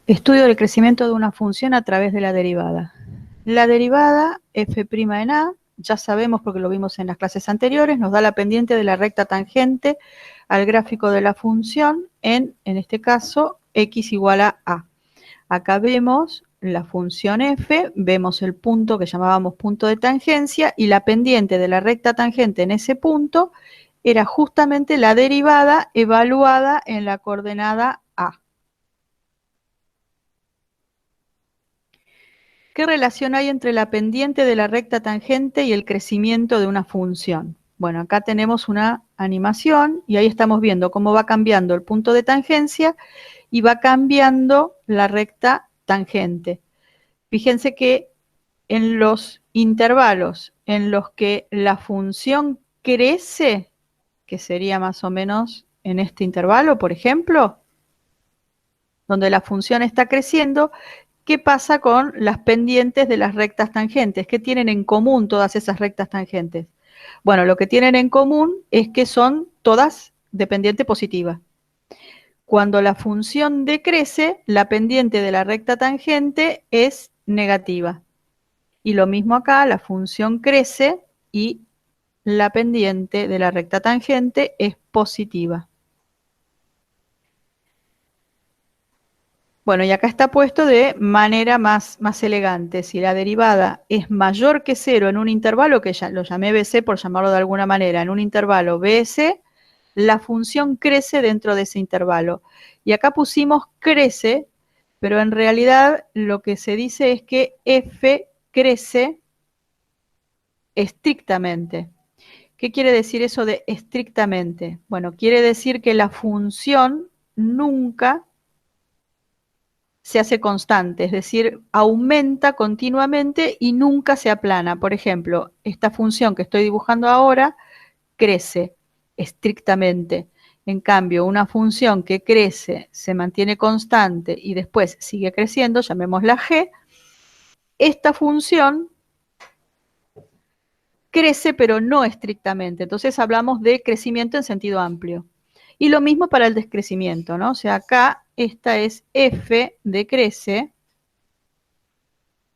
Estudio del crecimiento de una función a través de la derivada. La derivada f' en A, ya sabemos porque lo vimos en las clases anteriores, nos da la pendiente de la recta tangente al gráfico de la función en este caso, x igual a A. Acá vemos la función f, vemos el punto que llamábamos punto de tangencia y la pendiente de la recta tangente en ese punto era justamente la derivada evaluada en la coordenada A. ¿Qué relación hay entre la pendiente de la recta tangente y el crecimiento de una función? Bueno, acá tenemos una animación y ahí estamos viendo cómo va cambiando el punto de tangencia y va cambiando la recta tangente. Fíjense que en los intervalos en los que la función crece, que sería más o menos en este intervalo, por ejemplo, donde la función está creciendo, ¿qué pasa con las pendientes de las rectas tangentes? ¿Qué tienen en común todas esas rectas tangentes? Bueno, lo que tienen en común es que son todas de pendiente positiva. Cuando la función decrece, la pendiente de la recta tangente es negativa. Y lo mismo acá, la función crece y la pendiente de la recta tangente es positiva. Bueno, y acá está puesto de manera más elegante. Si la derivada es mayor que 0 en un intervalo, que ya lo llamé BC por llamarlo de alguna manera, en un intervalo BS, la función crece dentro de ese intervalo. Y acá pusimos crece, pero en realidad lo que se dice es que f crece estrictamente. ¿Qué quiere decir eso de estrictamente? Bueno, quiere decir que la función nunca se hace constante, es decir, aumenta continuamente y nunca se aplana. Por ejemplo, esta función que estoy dibujando ahora crece estrictamente. En cambio, una función que crece, se mantiene constante y después sigue creciendo, llamémosla g, esta función crece pero no estrictamente. Entonces hablamos de crecimiento en sentido amplio. Y lo mismo para el descrecimiento, ¿no? O sea, acá esta es f decrece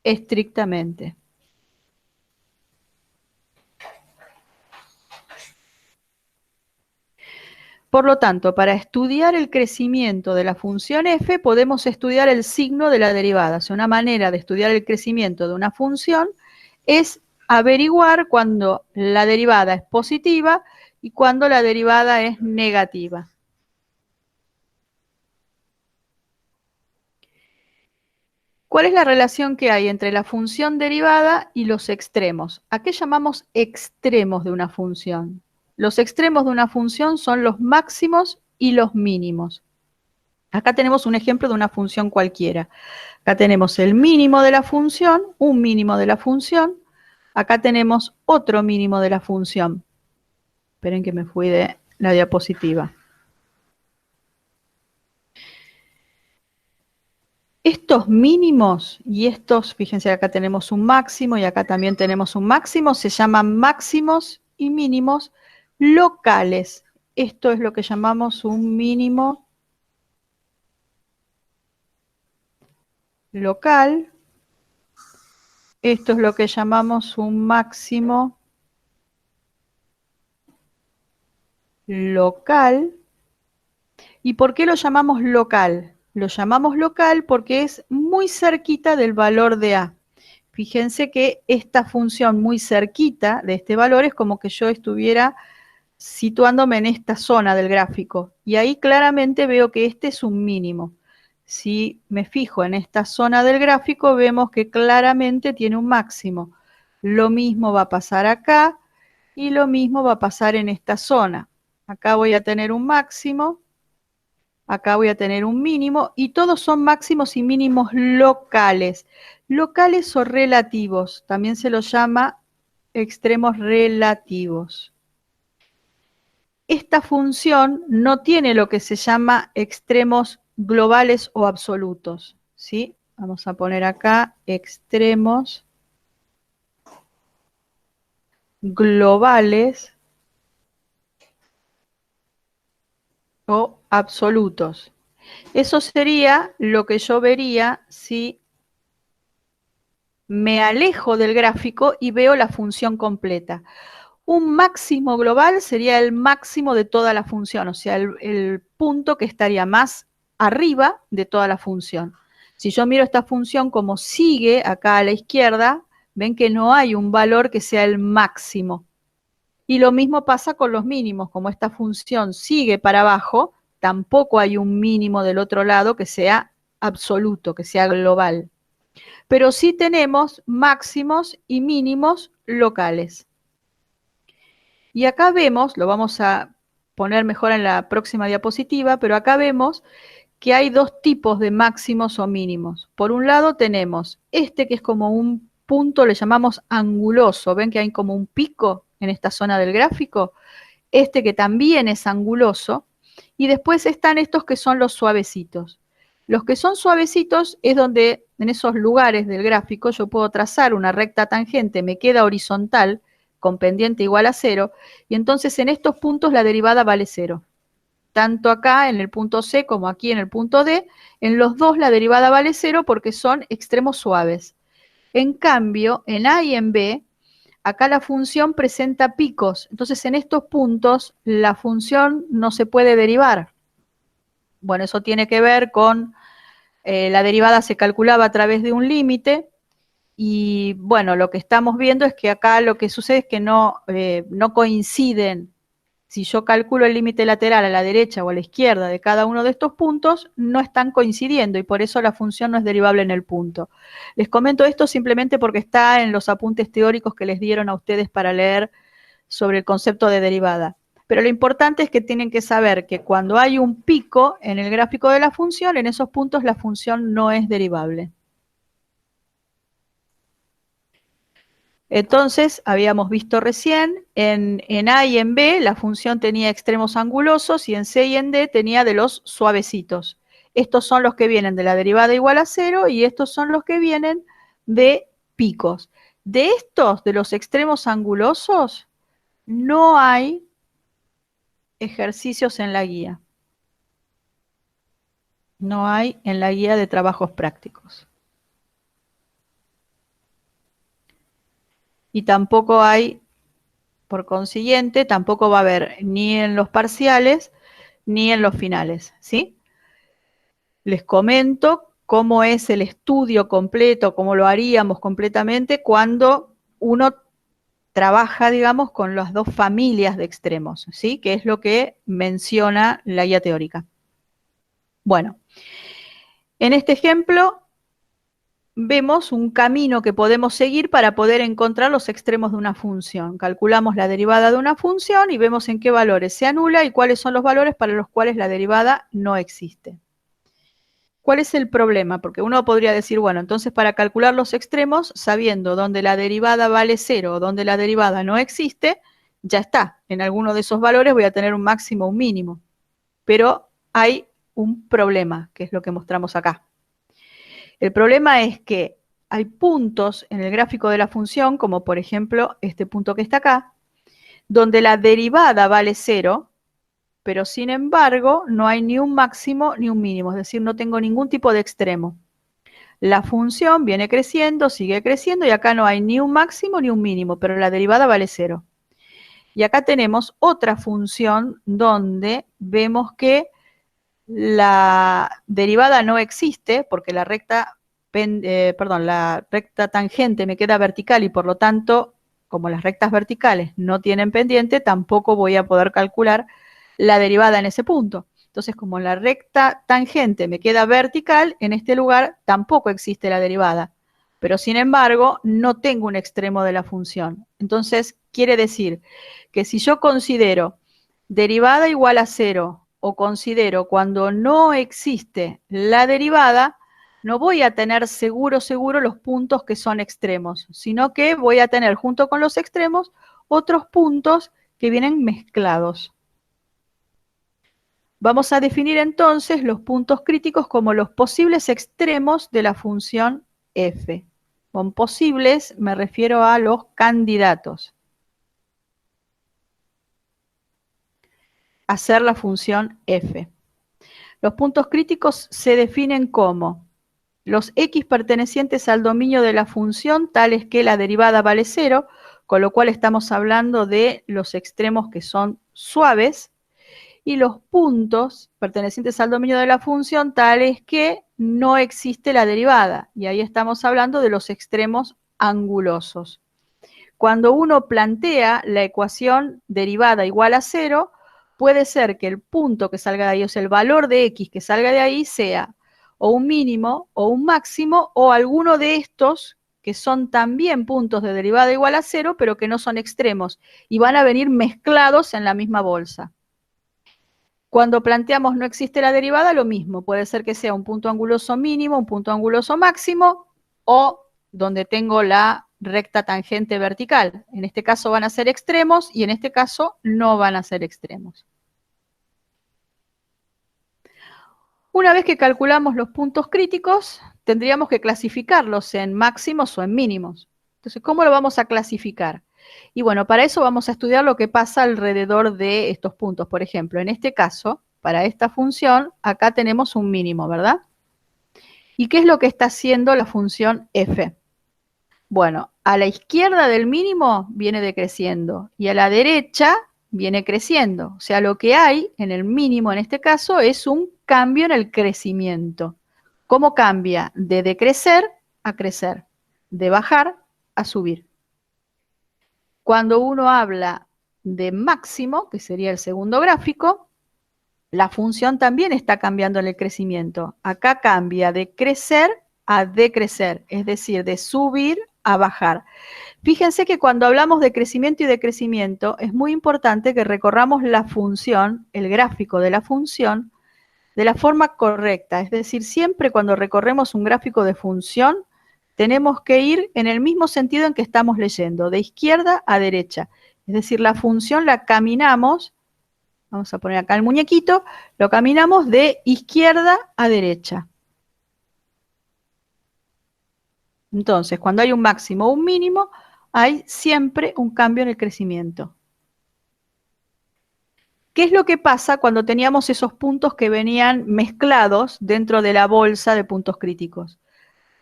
estrictamente. Por lo tanto, para estudiar el crecimiento de la función f, podemos estudiar el signo de la derivada. O sea, una manera de estudiar el crecimiento de una función es averiguar cuando la derivada es positiva y cuando la derivada es negativa. ¿Cuál es la relación que hay entre la función derivada y los extremos? ¿A qué llamamos extremos de una función? Los extremos de una función son los máximos y los mínimos. Acá tenemos un ejemplo de una función cualquiera. Acá tenemos el mínimo de la función, un mínimo de la función. Acá tenemos otro mínimo de la función. Esperen que me fui de la diapositiva. Estos mínimos y estos, fíjense, acá tenemos un máximo y acá también tenemos un máximo, se llaman máximos y mínimos locales. Esto es lo que llamamos un mínimo local. Esto es lo que llamamos un máximo local. ¿Y por qué lo llamamos local? Lo llamamos local porque es muy cerquita del valor de A. Fíjense que esta función muy cerquita de este valor es como que yo estuviera situándome en esta zona del gráfico. Y ahí claramente veo que este es un mínimo. Si me fijo en esta zona del gráfico, vemos que claramente tiene un máximo. Lo mismo va a pasar acá y lo mismo va a pasar en esta zona. Acá voy a tener un máximo, acá voy a tener un mínimo y todos son máximos y mínimos locales. Locales o relativos, también se los llama extremos relativos. Esta función no tiene lo que se llama extremos globales o absolutos, ¿sí? Vamos a poner acá extremos globales o absolutos. Eso sería lo que yo vería si me alejo del gráfico y veo la función completa. Un máximo global sería el máximo de toda la función, o sea, el punto que estaría más arriba de toda la función. Si yo miro esta función como sigue acá a la izquierda, ven que no hay un valor que sea el máximo. Y lo mismo pasa con los mínimos, como esta función sigue para abajo, tampoco hay un mínimo del otro lado que sea absoluto, que sea global. Pero sí tenemos máximos y mínimos locales. Y acá vemos, lo vamos a poner mejor en la próxima diapositiva, pero acá vemos que hay dos tipos de máximos o mínimos. Por un lado tenemos este que es como un punto, le llamamos anguloso, ven que hay como un pico en esta zona del gráfico, este que también es anguloso, y después están estos que son los suavecitos. Los que son suavecitos es donde en esos lugares del gráfico yo puedo trazar una recta tangente, me queda horizontal, con pendiente igual a 0, y entonces en estos puntos la derivada vale 0. Tanto acá en el punto C como aquí en el punto D, en los dos la derivada vale 0 porque son extremos suaves. En cambio, en A y en B, acá la función presenta picos, entonces en estos puntos la función no se puede derivar. Bueno, eso tiene que ver con la derivada se calculaba a través de un límite, y bueno, lo que estamos viendo es que acá lo que sucede es que no coinciden. Si yo calculo el límite lateral a la derecha o a la izquierda de cada uno de estos puntos, no están coincidiendo y por eso la función no es derivable en el punto. Les comento esto simplemente porque está en los apuntes teóricos que les dieron a ustedes para leer sobre el concepto de derivada. Pero lo importante es que tienen que saber que cuando hay un pico en el gráfico de la función, en esos puntos la función no es derivable. Entonces, habíamos visto recién, en A y en B la función tenía extremos angulosos y en C y en D tenía de los suavecitos. Estos son los que vienen de la derivada igual a 0 y estos son los que vienen de picos. De estos, de los extremos angulosos, no hay ejercicios en la guía. No hay en la guía de trabajos prácticos. Y tampoco hay, por consiguiente, tampoco va a haber ni en los parciales ni en los finales, ¿sí? Les comento cómo es el estudio completo, cómo lo haríamos completamente cuando uno trabaja, digamos, con las dos familias de extremos, ¿sí? Que es lo que menciona la guía teórica. Bueno, en este ejemplo vemos un camino que podemos seguir para poder encontrar los extremos de una función. Calculamos la derivada de una función y vemos en qué valores se anula y cuáles son los valores para los cuales la derivada no existe. ¿Cuál es el problema? Porque uno podría decir, bueno, entonces para calcular los extremos, sabiendo dónde la derivada vale 0 o dónde la derivada no existe, ya está. En alguno de esos valores voy a tener un máximo o un mínimo. Pero hay un problema, que es lo que mostramos acá. El problema es que hay puntos en el gráfico de la función, como por ejemplo este punto que está acá, donde la derivada vale 0, pero sin embargo no hay ni un máximo ni un mínimo, es decir, no tengo ningún tipo de extremo. La función viene creciendo, sigue creciendo y acá no hay ni un máximo ni un mínimo, pero la derivada vale 0. Y acá tenemos otra función donde vemos que la derivada no existe porque la recta tangente me queda vertical y por lo tanto, como las rectas verticales no tienen pendiente, tampoco voy a poder calcular la derivada en ese punto. Entonces, como la recta tangente me queda vertical, en este lugar tampoco existe la derivada. Pero sin embargo, no tengo un extremo de la función. Entonces, quiere decir que si yo considero derivada igual a 0 o considero cuando no existe la derivada, no voy a tener seguro los puntos que son extremos, sino que voy a tener junto con los extremos otros puntos que vienen mezclados. Vamos a definir entonces los puntos críticos como los posibles extremos de la función f. Con posibles me refiero a los candidatos a ser la función f. Los puntos críticos se definen como los x pertenecientes al dominio de la función, tales que la derivada vale 0, con lo cual estamos hablando de los extremos que son suaves, y los puntos pertenecientes al dominio de la función, tales que no existe la derivada, y ahí estamos hablando de los extremos angulosos. Cuando uno plantea la ecuación derivada igual a 0, puede ser que el punto que salga de ahí, o sea, el valor de x que salga de ahí sea o un mínimo o un máximo o alguno de estos que son también puntos de derivada igual a 0, pero que no son extremos y van a venir mezclados en la misma bolsa. Cuando planteamos no existe la derivada, lo mismo, puede ser que sea un punto anguloso mínimo, un punto anguloso máximo, o donde tengo la recta tangente vertical. En este caso van a ser extremos y en este caso no van a ser extremos. Una vez que calculamos los puntos críticos, tendríamos que clasificarlos en máximos o en mínimos. Entonces, ¿cómo lo vamos a clasificar? Y bueno, para eso vamos a estudiar lo que pasa alrededor de estos puntos. Por ejemplo, en este caso, para esta función, acá tenemos un mínimo, ¿verdad? ¿Y qué es lo que está haciendo la función f? Bueno, a la izquierda del mínimo viene decreciendo y a la derecha viene creciendo. O sea, lo que hay en el mínimo en este caso es un cambio en el crecimiento. ¿Cómo cambia? De decrecer a crecer, de bajar a subir. Cuando uno habla de máximo, que sería el segundo gráfico, la función también está cambiando en el crecimiento. Acá cambia de crecer a decrecer, es decir, de subir a bajar. Fíjense que cuando hablamos de crecimiento y decrecimiento, es muy importante que recorramos la función, el gráfico de la función, de la forma correcta. Es decir, siempre cuando recorremos un gráfico de función, tenemos que ir en el mismo sentido en que estamos leyendo, de izquierda a derecha. Es decir, la función la caminamos, vamos a poner acá el muñequito, lo caminamos de izquierda a derecha. Entonces, cuando hay un máximo o un mínimo, hay siempre un cambio en el crecimiento. ¿Qué es lo que pasa cuando teníamos esos puntos que venían mezclados dentro de la bolsa de puntos críticos?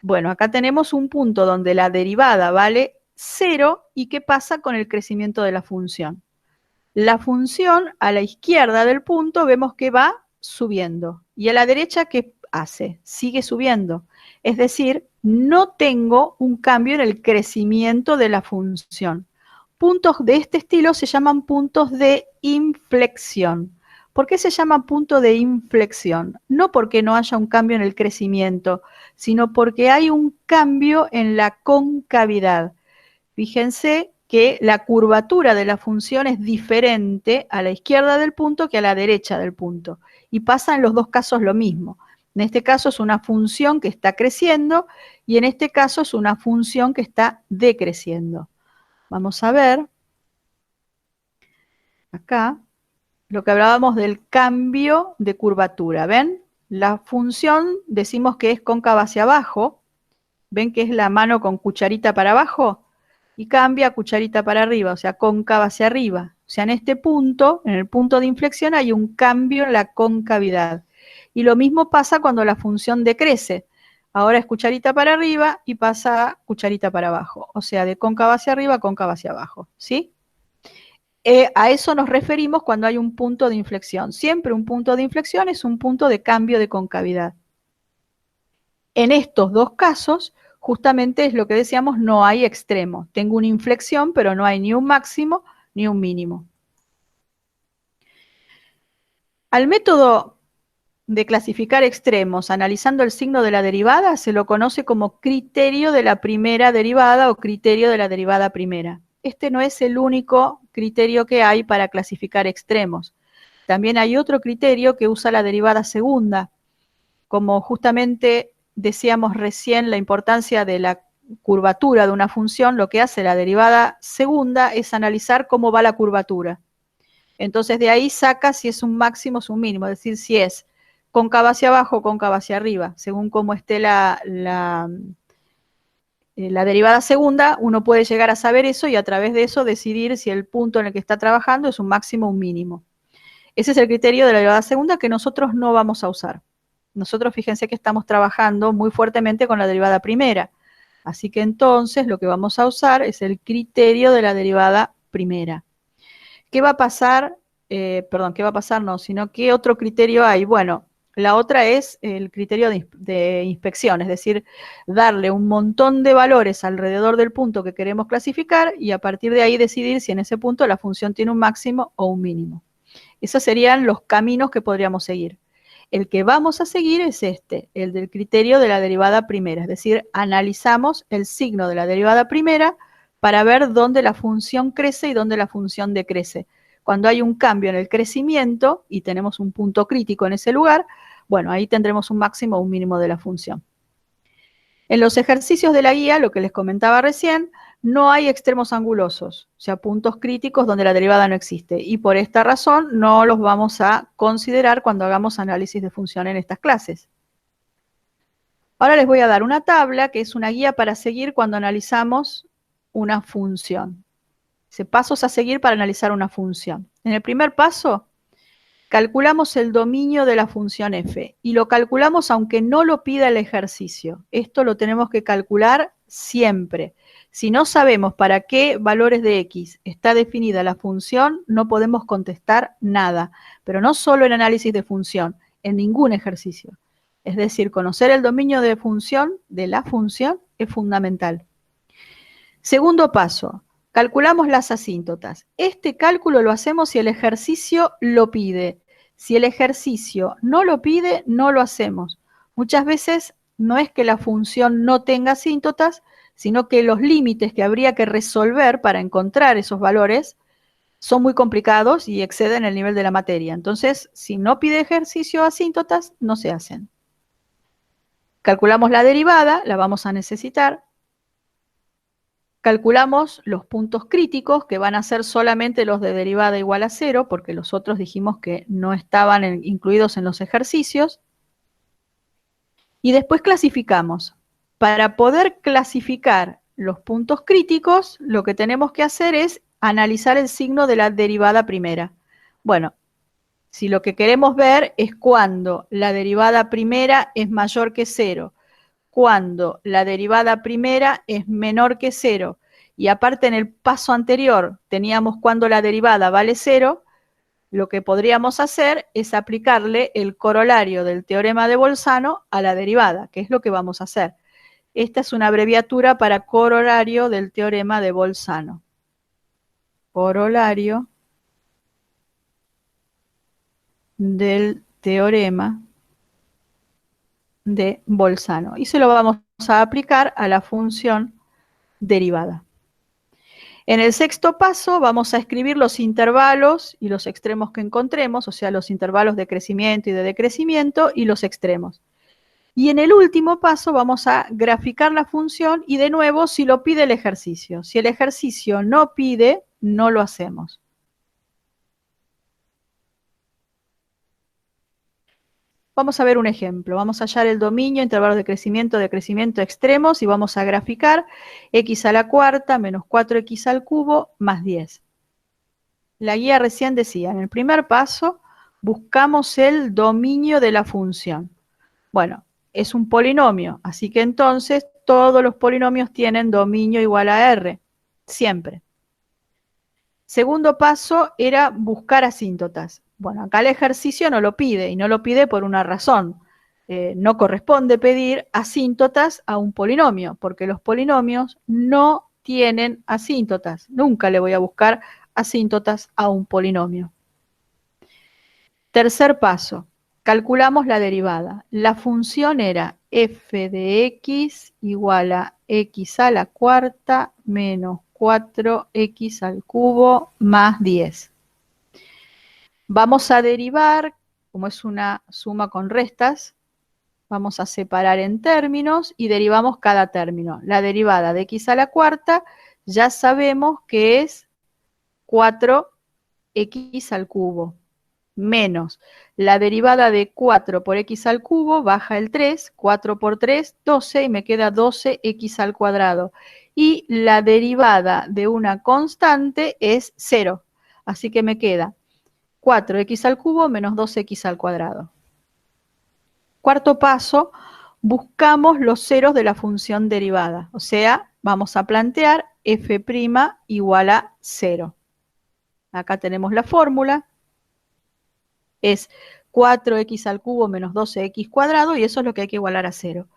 Bueno, acá tenemos un punto donde la derivada vale 0 y ¿qué pasa con el crecimiento de la función? La función a la izquierda del punto vemos que va subiendo y a la derecha ¿qué hace? Sigue subiendo. Es decir, no tengo un cambio en el crecimiento de la función. Puntos de este estilo se llaman puntos de inflexión. ¿Por qué se llama punto de inflexión? No porque no haya un cambio en el crecimiento, sino porque hay un cambio en la concavidad. Fíjense que la curvatura de la función es diferente a la izquierda del punto que a la derecha del punto. Y pasa en los dos casos lo mismo. En este caso es una función que está creciendo y en este caso es una función que está decreciendo. Vamos a ver acá lo que hablábamos del cambio de curvatura. ¿Ven? La función decimos que es cóncava hacia abajo. ¿Ven que es la mano con cucharita para abajo? Y cambia a cucharita para arriba, o sea, cóncava hacia arriba. O sea, en este punto, en el punto de inflexión, hay un cambio en la concavidad. Y lo mismo pasa cuando la función decrece. Ahora es cucharita para arriba y pasa a cucharita para abajo. O sea, de cóncava hacia arriba, cóncava hacia abajo. ¿Sí? A eso nos referimos cuando hay un punto de inflexión. Siempre un punto de inflexión es un punto de cambio de concavidad. En estos dos casos, justamente es lo que decíamos, no hay extremo. Tengo una inflexión, pero no hay ni un máximo ni un mínimo. Al método de clasificar extremos analizando el signo de la derivada se lo conoce como criterio de la primera derivada o criterio de la derivada primera. Este no es el único criterio que hay para clasificar extremos. También hay otro criterio que usa la derivada segunda, como justamente decíamos recién la importancia de la curvatura de una función, lo que hace la derivada segunda es analizar cómo va la curvatura. Entonces de ahí saca si es un máximo o un mínimo, es decir, si es cóncava hacia abajo o cóncava hacia arriba, según cómo esté la derivada segunda, uno puede llegar a saber eso y a través de eso decidir si el punto en el que está trabajando es un máximo o un mínimo. Ese es el criterio de la derivada segunda que nosotros no vamos a usar. Nosotros fíjense que estamos trabajando muy fuertemente con la derivada primera. Así que entonces lo que vamos a usar es el criterio de la derivada primera. ¿Qué va a pasar? Perdón, ¿qué va a pasar? No, sino ¿qué otro criterio hay? Bueno, la otra es el criterio de inspección, es decir, darle un montón de valores alrededor del punto que queremos clasificar y a partir de ahí decidir si en ese punto la función tiene un máximo o un mínimo. Esos serían los caminos que podríamos seguir. El que vamos a seguir es este, el del criterio de la derivada primera, es decir, analizamos el signo de la derivada primera para ver dónde la función crece y dónde la función decrece. Cuando hay un cambio en el crecimiento y tenemos un punto crítico en ese lugar, bueno, ahí tendremos un máximo o un mínimo de la función. En los ejercicios de la guía, lo que les comentaba recién, no hay extremos angulosos, o sea, puntos críticos donde la derivada no existe. Y por esta razón no los vamos a considerar cuando hagamos análisis de función en estas clases. Ahora les voy a dar una tabla que es una guía para seguir cuando analizamos una función. Pasos a seguir para analizar una función. En el primer paso, calculamos el dominio de la función f y lo calculamos aunque no lo pida el ejercicio. Esto lo tenemos que calcular siempre. Si no sabemos para qué valores de x está definida la función, no podemos contestar nada. Pero no solo en análisis de función, en ningún ejercicio. Es decir, conocer el dominio de la función, es fundamental. Segundo paso, calculamos las asíntotas. Este cálculo lo hacemos si el ejercicio lo pide. Si el ejercicio no lo pide, no lo hacemos. Muchas veces no es que la función no tenga asíntotas, sino que los límites que habría que resolver para encontrar esos valores son muy complicados y exceden el nivel de la materia. Entonces, si no pide ejercicio asíntotas, no se hacen. Calculamos la derivada, la vamos a necesitar. Calculamos los puntos críticos, que van a ser solamente los de derivada igual a 0, porque los otros dijimos que no estaban incluidos en los ejercicios. Y después clasificamos. Para poder clasificar los puntos críticos, lo que tenemos que hacer es analizar el signo de la derivada primera. Bueno, si lo que queremos ver es cuando la derivada primera es mayor que 0, cuando la derivada primera es menor que 0, y aparte en el paso anterior teníamos cuando la derivada vale 0, lo que podríamos hacer es aplicarle el corolario del teorema de Bolzano a la derivada, que es lo que vamos a hacer. Esta es una abreviatura para corolario del teorema de Bolzano. Corolario del teorema de Bolzano. Y se lo vamos a aplicar a la función derivada. En el sexto paso vamos a escribir los intervalos y los extremos que encontremos, o sea, los intervalos de crecimiento y de decrecimiento y los extremos. Y en el último paso vamos a graficar la función y de nuevo si lo pide el ejercicio. Si el ejercicio no pide, no lo hacemos. Vamos a ver un ejemplo. Vamos a hallar el dominio, intervalos de crecimiento extremos y vamos a graficar x a la cuarta menos 4x al cubo más 10. La guía recién decía, en el primer paso buscamos el dominio de la función. Bueno, es un polinomio, así que entonces todos los polinomios tienen dominio igual a R, siempre. Segundo paso era buscar asíntotas. Bueno, acá el ejercicio no lo pide, y no lo pide por una razón. No corresponde pedir asíntotas a un polinomio, porque los polinomios no tienen asíntotas. Nunca le voy a buscar asíntotas a un polinomio. Tercer paso, calculamos la derivada. La función era f de x igual a x a la cuarta menos 4x al cubo más 10. Vamos a derivar, como es una suma con restas, vamos a separar en términos y derivamos cada término. La derivada de x a la cuarta ya sabemos que es 4x al cubo, menos la derivada de 4 por x al cubo, baja el 3, 4 por 3, 12, y me queda 12x al cuadrado. Y la derivada de una constante es 0, así que me queda 4x al cubo menos 2x al cuadrado. Cuarto paso, buscamos los ceros de la función derivada. O sea, vamos a plantear f' igual a 0. Acá tenemos la fórmula. Es 4x al cubo menos 12x cuadrado, y eso es lo que hay que igualar a 0.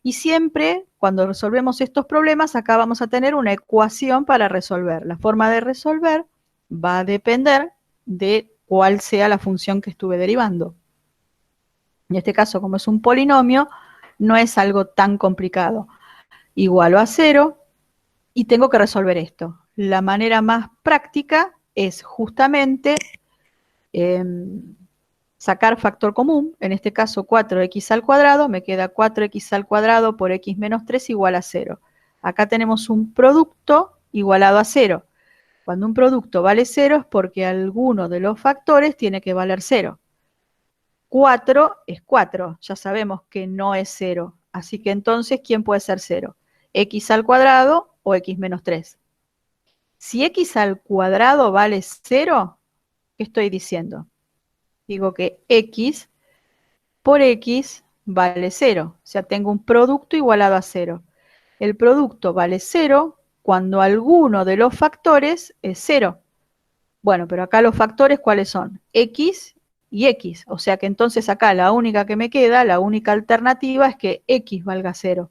Y siempre, cuando resolvemos estos problemas, acá vamos a tener una ecuación para resolver. La forma de resolver va a depender de cuál sea la función que estuve derivando. En este caso, como es un polinomio, no es algo tan complicado. Igualo a 0 y tengo que resolver esto. La manera más práctica es justamente sacar factor común, en este caso 4x al cuadrado, me queda 4x al cuadrado por x menos 3 igual a 0. Acá tenemos un producto igualado a 0. Cuando un producto vale 0 es porque alguno de los factores tiene que valer 0. 4 es 4, ya sabemos que no es 0. Así que entonces, ¿quién puede ser 0? ¿X al cuadrado o x menos 3? Si x al cuadrado vale 0, ¿qué estoy diciendo? Digo que x por x vale 0. O sea, tengo un producto igualado a 0. El producto vale 0 cuando alguno de los factores es 0. Bueno, pero acá los factores, ¿cuáles son? X y x. O sea que entonces acá la única que me queda, la única alternativa es que x valga 0.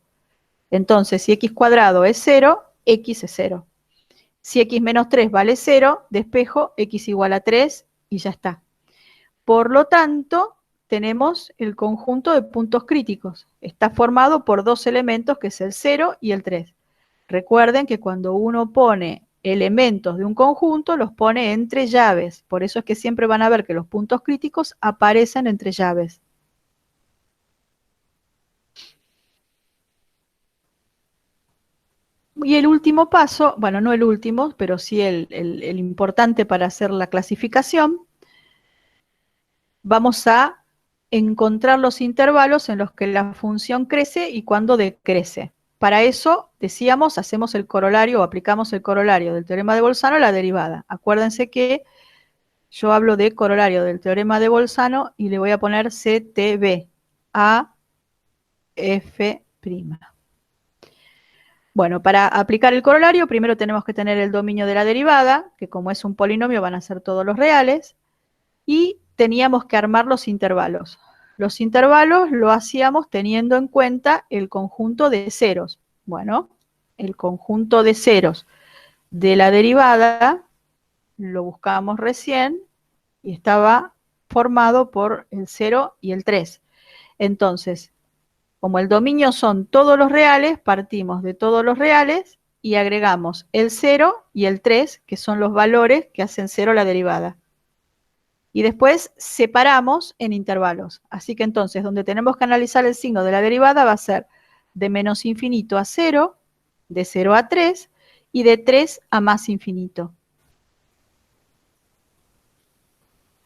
Entonces, si x cuadrado es 0, x es 0. Si x menos 3 vale 0, despejo x igual a 3 y ya está. Por lo tanto, tenemos el conjunto de puntos críticos. Está formado por dos elementos, que es el 0 y el 3. Recuerden que cuando uno pone elementos de un conjunto, los pone entre llaves. Por eso es que siempre van a ver que los puntos críticos aparecen entre llaves. Y el último paso, bueno, no el último, pero sí el importante para hacer la clasificación, vamos a encontrar los intervalos en los que la función crece y cuando decrece. Para eso, decíamos, hacemos el corolario o aplicamos el corolario del teorema de Bolzano a la derivada. Acuérdense que yo hablo de corolario del teorema de Bolzano y le voy a poner CTB a F'. Bueno, para aplicar el corolario, primero tenemos que tener el dominio de la derivada, que como es un polinomio van a ser todos los reales, y teníamos que armar los intervalos. Los intervalos lo hacíamos teniendo en cuenta el conjunto de ceros. Bueno, el conjunto de ceros de la derivada lo buscábamos recién y estaba formado por el 0 y el 3. Entonces, como el dominio son todos los reales, partimos de todos los reales y agregamos el 0 y el 3, que son los valores que hacen 0 la derivada. Y después separamos en intervalos. Así que entonces, donde tenemos que analizar el signo de la derivada va a ser de menos infinito a 0, de 0 a 3 y de 3 a más infinito.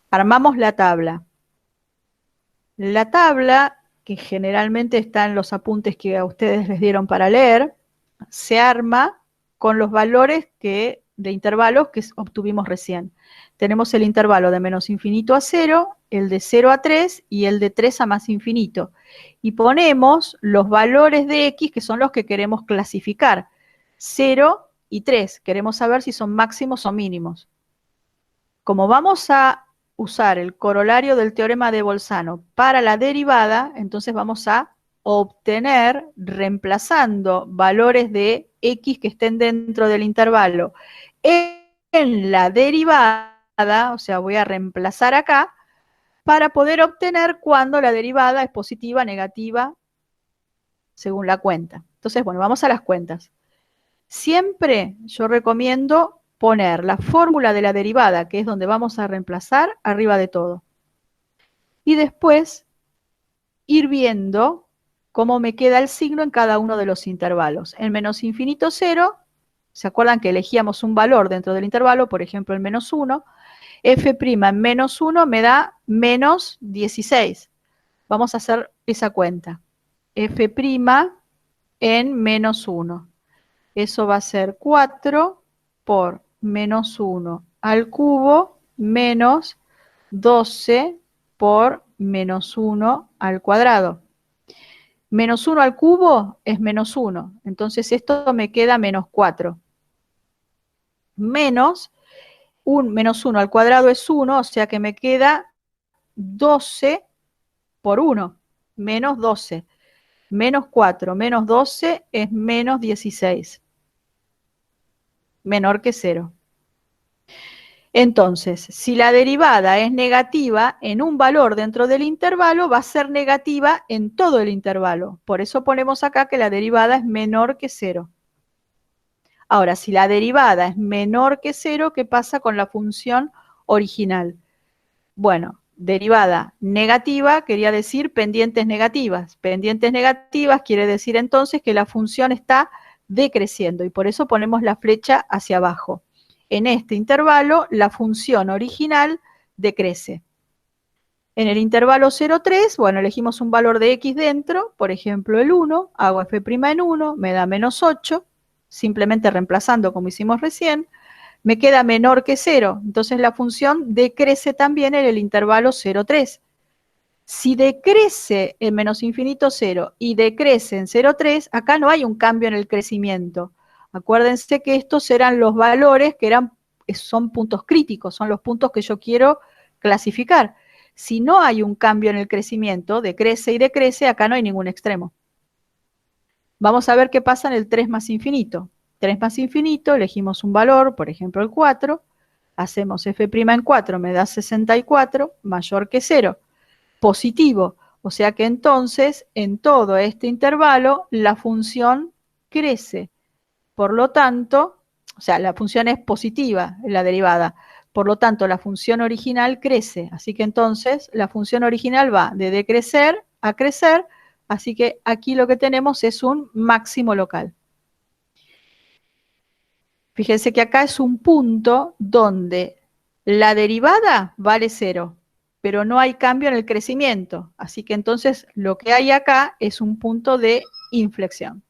Armamos la tabla. La tabla, que generalmente está en los apuntes que a ustedes les dieron para leer, se arma con los valores de intervalos que obtuvimos recién. Tenemos el intervalo de menos infinito a 0, el de 0 a 3 y el de 3 a más infinito. Y ponemos los valores de x que son los que queremos clasificar. 0 y 3. Queremos saber si son máximos o mínimos. Como vamos a usar el corolario del teorema de Bolzano para la derivada, entonces vamos a obtener, reemplazando valores de x que estén dentro del intervalo en la derivada, o sea, voy a reemplazar acá, para poder obtener cuando la derivada es positiva, negativa, según la cuenta. Entonces, bueno, vamos a las cuentas. Siempre yo recomiendo poner la fórmula de la derivada, que es donde vamos a reemplazar, arriba de todo. Y después ir viendo cómo me queda el signo en cada uno de los intervalos. En menos infinito 0, ¿se acuerdan que elegíamos un valor dentro del intervalo? Por ejemplo, el menos 1. F' en menos 1 me da menos 16. Vamos a hacer esa cuenta. F' en menos 1. Eso va a ser 4 por menos 1 al cubo menos 12 por menos 1 al cuadrado. Menos 1 al cubo es menos 1, entonces esto me queda menos 4. Menos menos 1 al cuadrado es 1, o sea que me queda 12 por 1, menos 12. Menos 4 menos 12 es menos 16, menor que 0. Entonces, si la derivada es negativa en un valor dentro del intervalo, va a ser negativa en todo el intervalo. Por eso ponemos acá que la derivada es menor que 0. Ahora, si la derivada es menor que 0, ¿qué pasa con la función original? Bueno, derivada negativa quería decir pendientes negativas. Pendientes negativas quiere decir entonces que la función está decreciendo y por eso ponemos la flecha hacia abajo. En este intervalo, la función original decrece. En el intervalo 0,3, bueno, elegimos un valor de x dentro, por ejemplo el 1, hago f' en 1, me da menos 8, simplemente reemplazando como hicimos recién, me queda menor que 0, entonces la función decrece también en el intervalo 0,3. Si decrece en menos infinito 0 y decrece en 0,3, acá no hay un cambio en el crecimiento. Acuérdense que estos eran los valores que son puntos críticos, son los puntos que yo quiero clasificar. Si no hay un cambio en el crecimiento, decrece y decrece, acá no hay ningún extremo. Vamos a ver qué pasa en el 3 más infinito. 3 más infinito, elegimos un valor, por ejemplo el 4, hacemos f' en 4, me da 64, mayor que 0, positivo, o sea que entonces en todo este intervalo la función crece, por lo tanto, o sea, la función es positiva, la derivada, por lo tanto la función original crece, así que entonces la función original va de decrecer a crecer, así que aquí lo que tenemos es un máximo local. Fíjense que acá es un punto donde la derivada vale 0, pero no hay cambio en el crecimiento. Así que entonces lo que hay acá es un punto de inflexión.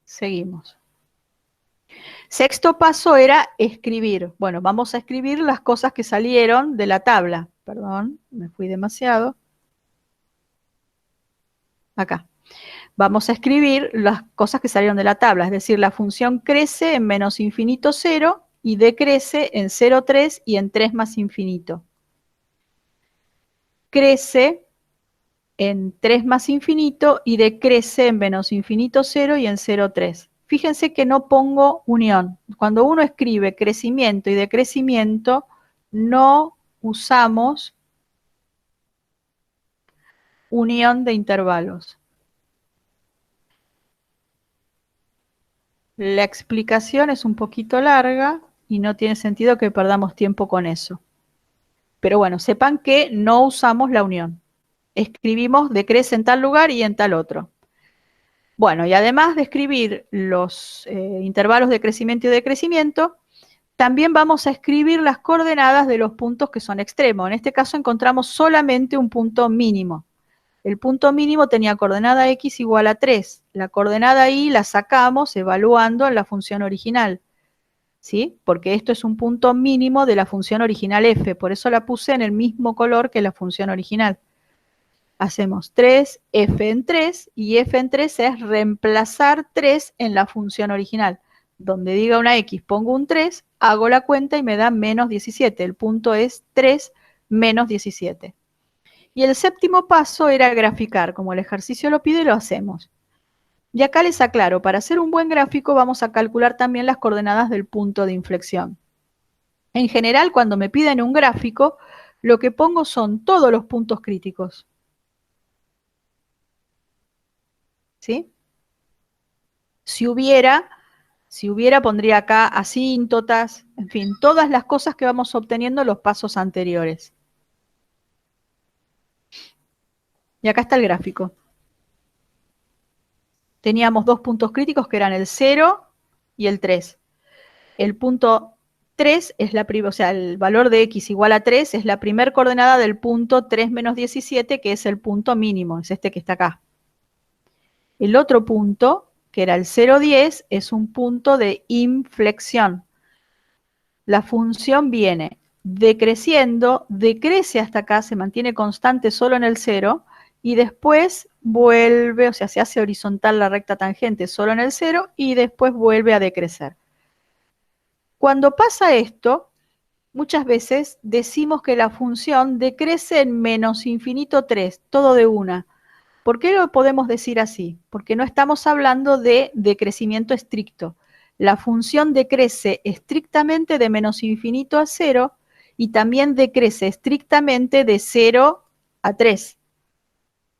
Seguimos. Sexto paso era escribir. Bueno, vamos a escribir las cosas que salieron de la tabla. Perdón, me fui demasiado. Acá. Vamos a escribir las cosas que salieron de la tabla, es decir, la función crece en menos infinito 0 y decrece en 0,3 y en 3 más infinito. Crece en 3 más infinito y decrece en menos infinito 0 y en 0,3. Fíjense que no pongo unión. Cuando uno escribe crecimiento y decrecimiento, no usamos unión de intervalos. La explicación es un poquito larga y no tiene sentido que perdamos tiempo con eso. Pero bueno, sepan que no usamos la unión. Escribimos decrece en tal lugar y en tal otro. Bueno, y además de escribir los intervalos de crecimiento y decrecimiento, también vamos a escribir las coordenadas de los puntos que son extremos. En este caso encontramos solamente un punto mínimo. El punto mínimo tenía coordenada x igual a 3. La coordenada y la sacamos evaluando en la función original, ¿sí? Porque esto es un punto mínimo de la función original f, por eso la puse en el mismo color que la función original. Hacemos 3, f en 3, y f en 3 es reemplazar 3 en la función original. Donde diga una x pongo un 3, hago la cuenta y me da menos 17. El punto es 3 menos 17. Y el séptimo paso era graficar. Como el ejercicio lo pide, lo hacemos. Y acá les aclaro, para hacer un buen gráfico vamos a calcular también las coordenadas del punto de inflexión. En general, cuando me piden un gráfico, lo que pongo son todos los puntos críticos. ¿Sí? Si hubiera pondría acá asíntotas, en fin, todas las cosas que vamos obteniendo en los pasos anteriores. Y acá está el gráfico. Teníamos dos puntos críticos que eran el 0 y el 3. El punto 3 es o sea, el valor de x igual a 3 es la primera coordenada del punto 3 menos 17, que es el punto mínimo, es este que está acá. El otro punto, que era el 0,10, es un punto de inflexión. La función viene decreciendo, decrece hasta acá, se mantiene constante solo en el 0, y después vuelve, o sea, se hace horizontal la recta tangente solo en el 0, y después vuelve a decrecer. Cuando pasa esto, muchas veces decimos que la función decrece en menos infinito 3, todo de una. ¿Por qué lo podemos decir así? Porque no estamos hablando de decrecimiento estricto. La función decrece estrictamente de menos infinito a 0 y también decrece estrictamente de 0 a 3.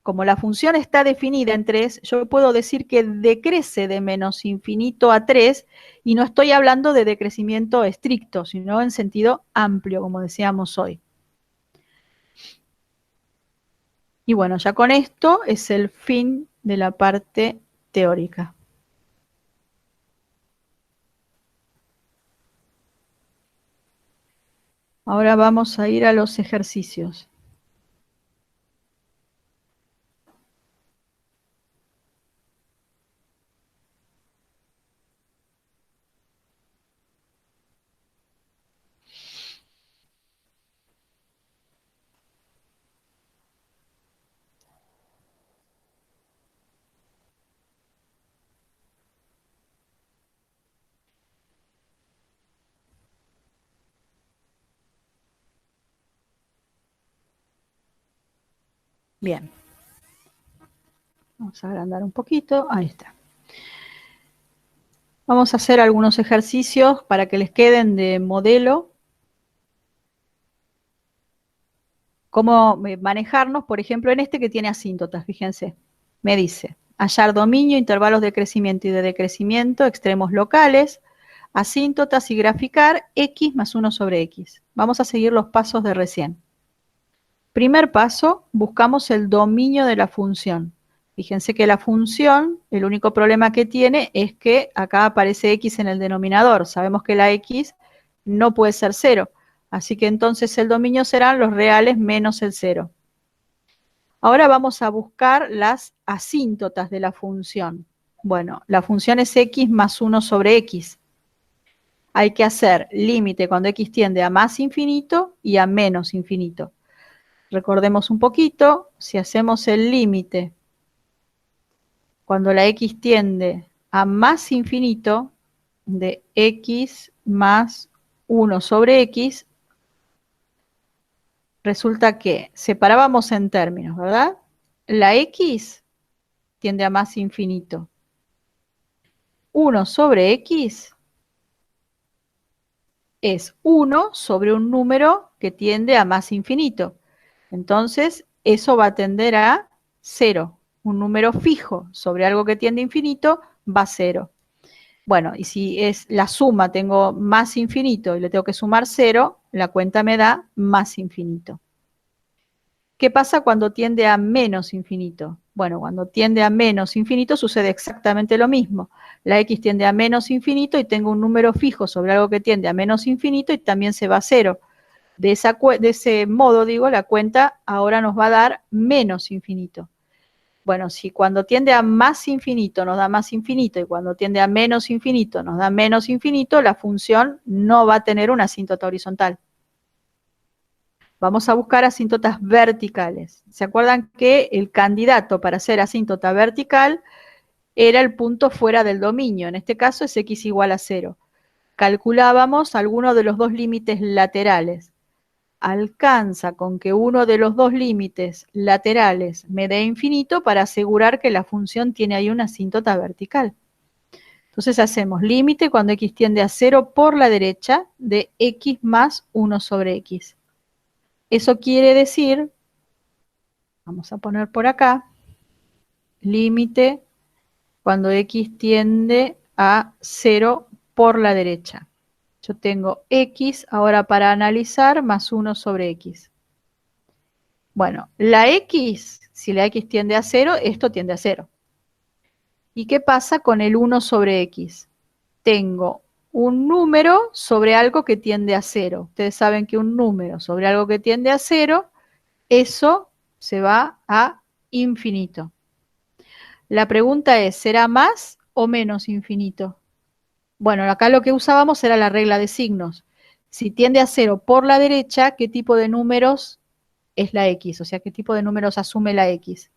Como la función está definida en 3, yo puedo decir que decrece de menos infinito a 3 y no estoy hablando de decrecimiento estricto, sino en sentido amplio, como decíamos hoy. Y bueno, ya con esto es el fin de la parte teórica. Ahora vamos a ir a los ejercicios. Bien, vamos a agrandar un poquito, ahí está. Vamos a hacer algunos ejercicios para que les queden de modelo. Cómo manejarnos, por ejemplo, en este que tiene asíntotas, fíjense. Me dice, hallar dominio, intervalos de crecimiento y de decrecimiento, extremos locales, asíntotas y graficar x más 1 sobre x. Vamos a seguir los pasos de recién. Primer paso, buscamos el dominio de la función. Fíjense que la función, el único problema que tiene es que acá aparece x en el denominador. Sabemos que la x no puede ser 0. Así que entonces el dominio serán los reales menos el 0. Ahora vamos a buscar las asíntotas de la función. Bueno, la función es x más 1 sobre x. Hay que hacer límite cuando x tiende a más infinito y a menos infinito. Recordemos un poquito, si hacemos el límite cuando la x tiende a más infinito de x más 1 sobre x, resulta que separábamos en términos, ¿verdad? La x tiende a más infinito. 1 sobre x es 1 sobre un número que tiende a más infinito. Entonces, eso va a tender a 0. Un número fijo sobre algo que tiende a infinito va a 0. Bueno, y si es la suma, tengo más infinito y le tengo que sumar 0, la cuenta me da más infinito. ¿Qué pasa cuando tiende a menos infinito? Bueno, cuando tiende a menos infinito sucede exactamente lo mismo. La x tiende a menos infinito y tengo un número fijo sobre algo que tiende a menos infinito y también se va a 0. De ese modo, digo, la cuenta ahora nos va a dar menos infinito. Bueno, si cuando tiende a más infinito nos da más infinito y cuando tiende a menos infinito nos da menos infinito, la función no va a tener una asíntota horizontal. Vamos a buscar asíntotas verticales. ¿Se acuerdan que el candidato para ser asíntota vertical era el punto fuera del dominio? En este caso es x igual a 0. Calculábamos alguno de los dos límites laterales. Alcanza con que uno de los dos límites laterales me dé infinito para asegurar que la función tiene ahí una asíntota vertical. Entonces hacemos límite cuando x tiende a 0 por la derecha de x más 1 sobre x. Eso quiere decir, vamos a poner por acá, límite cuando x tiende a 0 por la derecha. Yo tengo x ahora para analizar más 1 sobre x. Bueno, la x, si la x tiende a 0, esto tiende a 0. ¿Y qué pasa con el 1 sobre x? Tengo un número sobre algo que tiende a 0. Ustedes saben que un número sobre algo que tiende a 0, eso se va a infinito. La pregunta es, ¿será más o menos infinito? Bueno, acá lo que usábamos era la regla de signos. Si tiende a 0 por la derecha, ¿qué tipo de números es la X? O sea, ¿qué tipo de números asume la X?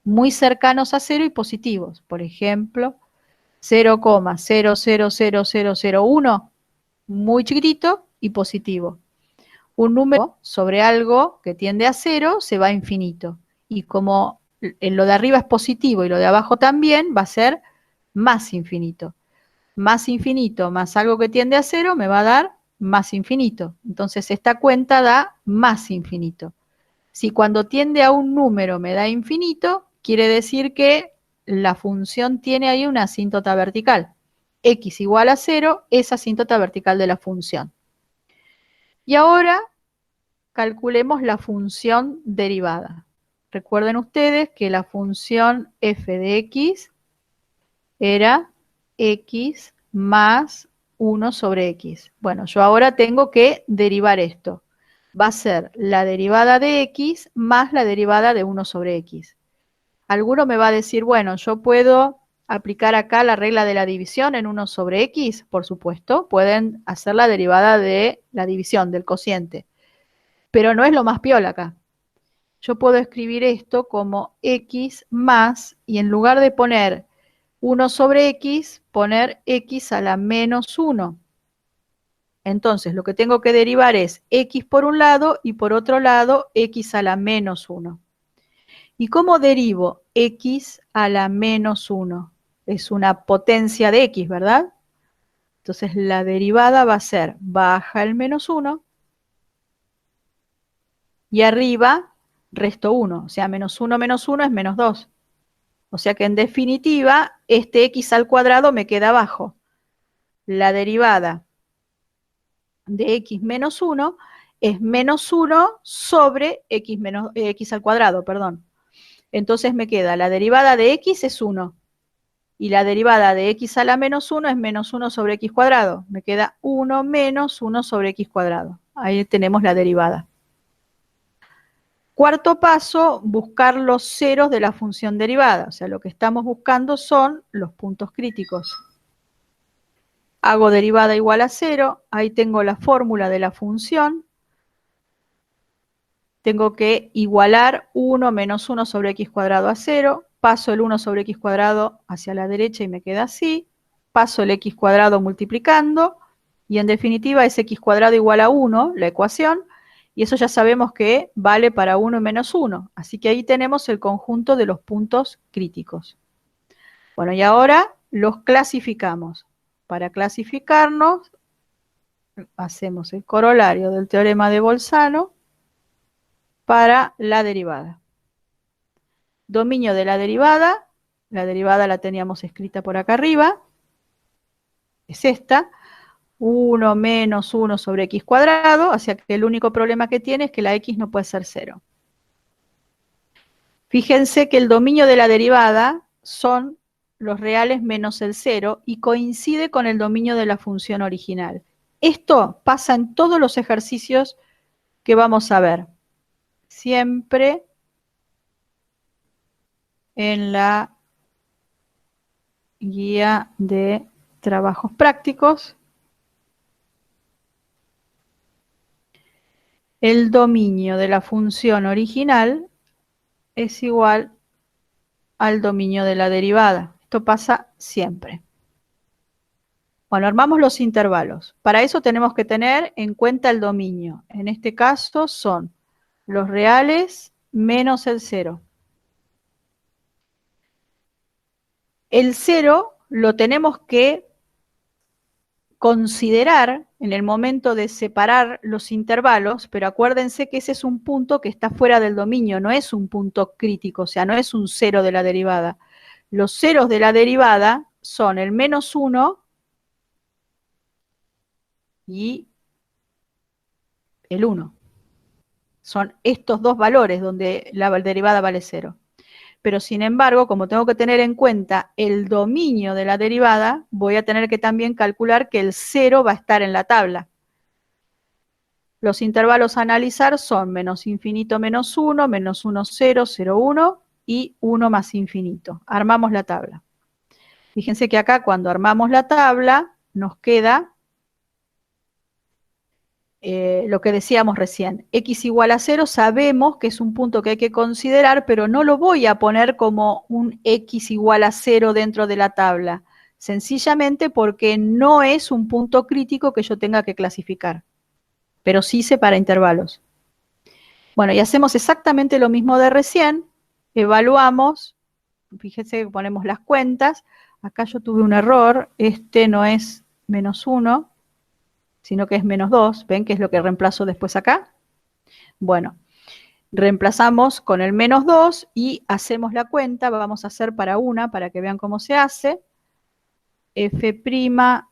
Muy cercanos a 0 y positivos. Por ejemplo, 0,000001, muy chiquitito y positivo. Un número sobre algo que tiende a 0 se va a infinito. Y como lo de arriba es positivo y lo de abajo también, va a ser más infinito. Más infinito más algo que tiende a 0 me va a dar más infinito. Entonces esta cuenta da más infinito. Si cuando tiende a un número me da infinito, quiere decir que la función tiene ahí una asíntota vertical. X igual a 0 es asíntota vertical de la función. Y ahora calculemos la función derivada. Recuerden ustedes que la función f de x era x más 1 sobre x. Bueno, yo ahora tengo que derivar esto. Va a ser la derivada de x más la derivada de 1 sobre x. Alguno me va a decir, bueno, yo puedo aplicar acá la regla de la división en 1 sobre x, por supuesto, pueden hacer la derivada de la división, del cociente, pero no es lo más piola acá. Yo puedo escribir esto como x más, y en lugar de poner 1 sobre x, poner x a la menos 1. Entonces, lo que tengo que derivar es x por un lado y por otro lado x a la menos 1. ¿Y cómo derivo x a la menos 1? Es una potencia de x, ¿verdad? Entonces, la derivada va a ser baja el menos 1 y arriba resto 1. O sea, menos 1 es menos 2. O sea que en definitiva, este x al cuadrado me queda abajo. La derivada de x menos 1 es menos 1 sobre x al cuadrado, perdón. Entonces me queda la derivada de x es 1 y la derivada de x a la menos 1 es menos 1 sobre x cuadrado. Me queda 1 menos 1 sobre x cuadrado. Ahí tenemos la derivada. Cuarto paso, buscar los ceros de la función derivada. O sea, lo que estamos buscando son los puntos críticos. Hago derivada igual a 0, ahí tengo la fórmula de la función. Tengo que igualar 1 menos 1 sobre x cuadrado a 0, paso el 1 sobre x cuadrado hacia la derecha y me queda así, paso el x cuadrado multiplicando, y en definitiva es x cuadrado igual a 1, la ecuación, y eso ya sabemos que vale para 1 y menos 1, así que ahí tenemos el conjunto de los puntos críticos. Bueno, y ahora los clasificamos. Para clasificarnos, hacemos el corolario del teorema de Bolzano para la derivada. Dominio de la derivada la teníamos escrita por acá arriba, es esta, 1 menos 1 sobre x cuadrado, o sea que el único problema que tiene es que la x no puede ser 0. Fíjense que el dominio de la derivada son los reales menos el 0 y coincide con el dominio de la función original. Esto pasa en todos los ejercicios que vamos a ver. Siempre en la guía de trabajos prácticos, el dominio de la función original es igual al dominio de la derivada. Esto pasa siempre. Bueno, armamos los intervalos. Para eso tenemos que tener en cuenta el dominio. En este caso son los reales menos el 0. El 0 lo tenemos que considerar en el momento de separar los intervalos, pero acuérdense que ese es un punto que está fuera del dominio, no es un punto crítico, o sea, no es un 0 de la derivada. Los ceros de la derivada son el menos 1 y el 1. Son estos dos valores donde la derivada vale 0. Pero sin embargo, como tengo que tener en cuenta el dominio de la derivada, voy a tener que también calcular que el 0 va a estar en la tabla. Los intervalos a analizar son menos infinito menos 1, menos 1, 0, 0, 1 y 1 más infinito. Armamos la tabla. Fíjense que acá cuando armamos la tabla nos queda lo que decíamos recién, x igual a 0, sabemos que es un punto que hay que considerar, pero no lo voy a poner como un x igual a 0 dentro de la tabla, sencillamente porque no es un punto crítico que yo tenga que clasificar, pero sí separa intervalos. Bueno, y hacemos exactamente lo mismo de recién, evaluamos, fíjense que ponemos las cuentas, acá yo tuve un error, este no es -1, sino que es -2, ¿ven qué es lo que reemplazo después acá? Bueno, reemplazamos con el -2 y hacemos la cuenta, vamos a hacer para una, para que vean cómo se hace, f'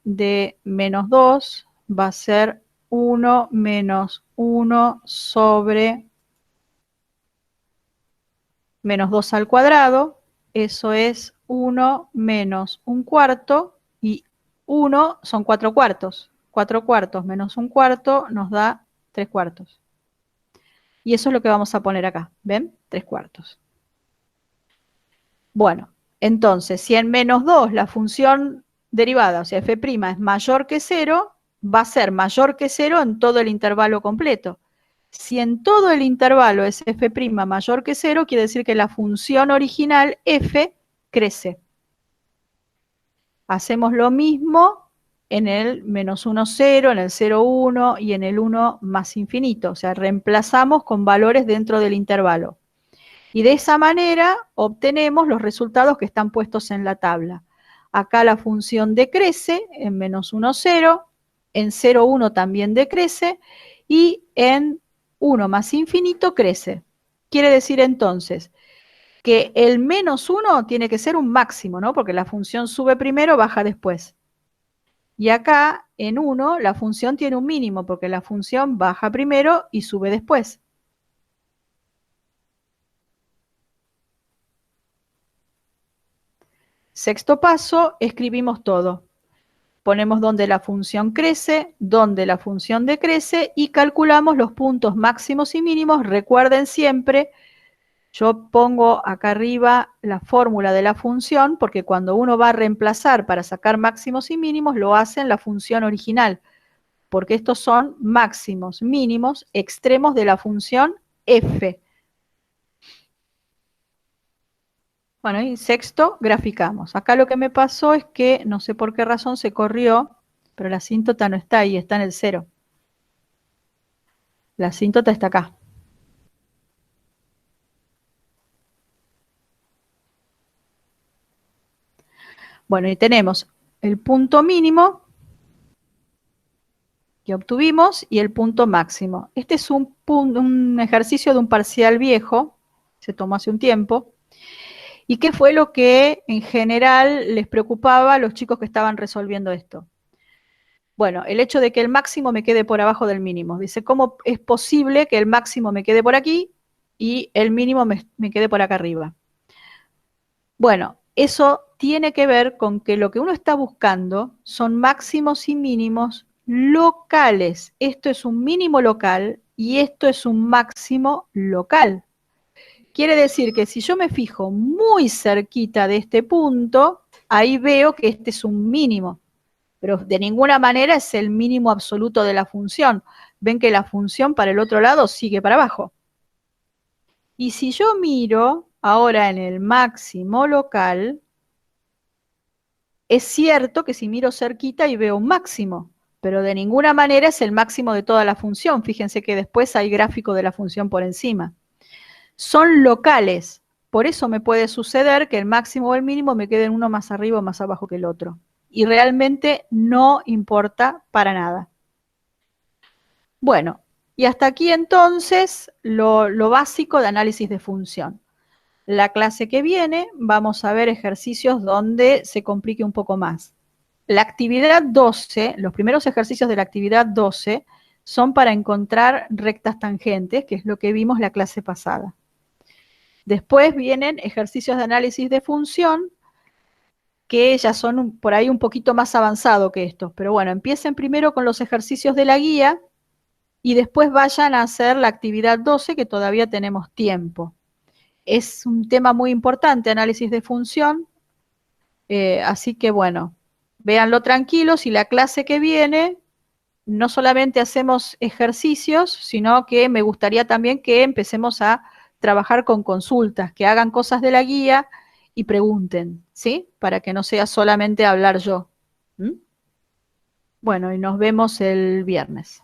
de -2 va a ser 1 menos 1 sobre -2 al cuadrado, eso es 1 menos 1/4, y 1 son 4/4. 4/4 menos 1/4 nos da 3/4. Y eso es lo que vamos a poner acá, ¿ven? 3/4. Bueno, entonces, si en -2 la función derivada, o sea, f' es mayor que 0, va a ser mayor que 0 en todo el intervalo completo. Si en todo el intervalo es f' mayor que 0, quiere decir que la función original f crece. Hacemos lo mismo en el -1, 0, en el 0, 1 y en el 1 más infinito. O sea, reemplazamos con valores dentro del intervalo. Y de esa manera obtenemos los resultados que están puestos en la tabla. Acá la función decrece en -1, 0, en 0, 1 también decrece y en 1 más infinito crece. Quiere decir entonces que el -1 tiene que ser un máximo, ¿no? Porque la función sube primero, baja después. Y acá en 1 la función tiene un mínimo porque la función baja primero y sube después. Sexto paso, escribimos todo. Ponemos donde la función crece, donde la función decrece y calculamos los puntos máximos y mínimos. Recuerden siempre, yo pongo acá arriba la fórmula de la función porque cuando uno va a reemplazar para sacar máximos y mínimos lo hace en la función original, porque estos son máximos, mínimos, extremos de la función f. Bueno, y sexto, graficamos. Acá lo que me pasó es que, no sé por qué razón se corrió, pero la asíntota no está ahí, está en el 0. La asíntota está acá. Bueno, y tenemos el punto mínimo que obtuvimos y el punto máximo. Este es un ejercicio de un parcial viejo, se tomó hace un tiempo. ¿Y qué fue lo que en general les preocupaba a los chicos que estaban resolviendo esto? Bueno, el hecho de que el máximo me quede por abajo del mínimo. Dice, ¿cómo es posible que el máximo me quede por aquí y el mínimo me quede por acá arriba? Bueno, eso tiene que ver con que lo que uno está buscando son máximos y mínimos locales. Esto es un mínimo local y esto es un máximo local. Quiere decir que si yo me fijo muy cerquita de este punto, ahí veo que este es un mínimo, pero de ninguna manera es el mínimo absoluto de la función. Ven que la función para el otro lado sigue para abajo. Y si yo miro ahora en el máximo local, es cierto que si miro cerquita y veo un máximo, pero de ninguna manera es el máximo de toda la función. Fíjense que después hay gráfico de la función por encima. Son locales, por eso me puede suceder que el máximo o el mínimo me queden uno más arriba o más abajo que el otro. Y realmente no importa para nada. Bueno, y hasta aquí entonces lo básico de análisis de función. La clase que viene vamos a ver ejercicios donde se complique un poco más. La actividad 12, los primeros ejercicios de la actividad 12 son para encontrar rectas tangentes, que es lo que vimos la clase pasada. Después vienen ejercicios de análisis de función, que ya son por ahí un poquito más avanzados que estos. Pero bueno, empiecen primero con los ejercicios de la guía y después vayan a hacer la actividad 12, que todavía tenemos tiempo. Es un tema muy importante, análisis de función, así que bueno, véanlo tranquilos y la clase que viene no solamente hacemos ejercicios, sino que me gustaría también que empecemos a trabajar con consultas, que hagan cosas de la guía y pregunten, ¿sí? Para que no sea solamente hablar yo. ¿Mm? Bueno, y nos vemos el viernes.